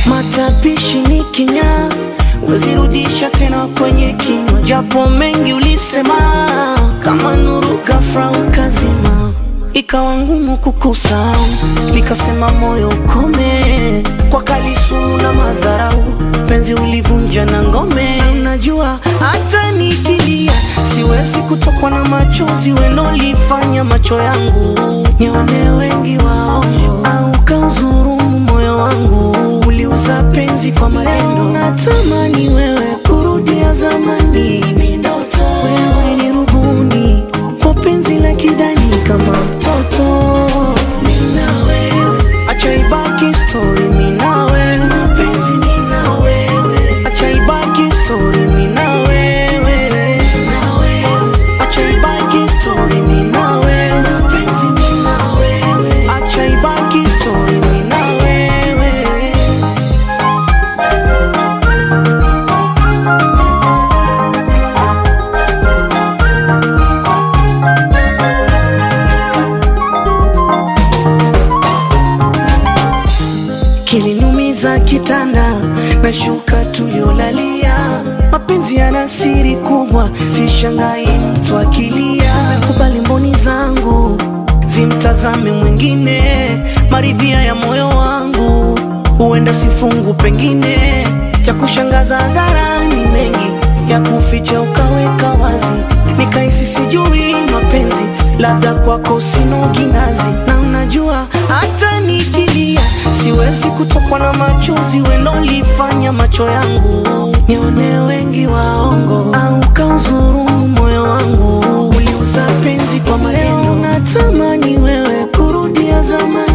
Matapishi ni kinya, wazirudisha tena kwenye kinywa, japo mengi ulisema, kama nuru ghafla ukazima, ikawa ngumu kukusahau, nikasema moyo ukome, kwa kalisumu na madharau, penzi ulivunja na ngome. Unajua hata nikilia siwezi kutokwa na machozi, welolifanya macho yangu nione wengi wao, au kauzurumu moyo wangu, uliuza penzi kwa maneno. Natamani wewe kurudia zamani, wewe ni rubuni kwa penzi la kidani kama mtoto. Mimi na wewe acha ibaki story, mimi na wewe mapenzi, mimi na wewe acha ibaki story, mimi na wewe acha ibaki story, mimi na wewe mapenzi, mimi na wewe acha ibaki story, mimi na wewe. Kilinumiza kitanda na shuka tuliolalia, mapenzi yana siri kubwa, sishangai mtu akilia. Nakubali mboni zangu zimtazame mwingine, maridhia ya moyo wangu huenda sifungu, pengine cha kushangaza hadharani, mengi ya kuficha ukaweka wazi, nikaisi sijui mapenzi, labda kwako sina ginazi. Na unajua hata nikilia siwezi kutokwa na machozi, welolifanya macho yangu nione wengi waongo, au kauzurumu moyo wangu, uliuza penzi kwa maneno. Natamani wewe kurudia zamani,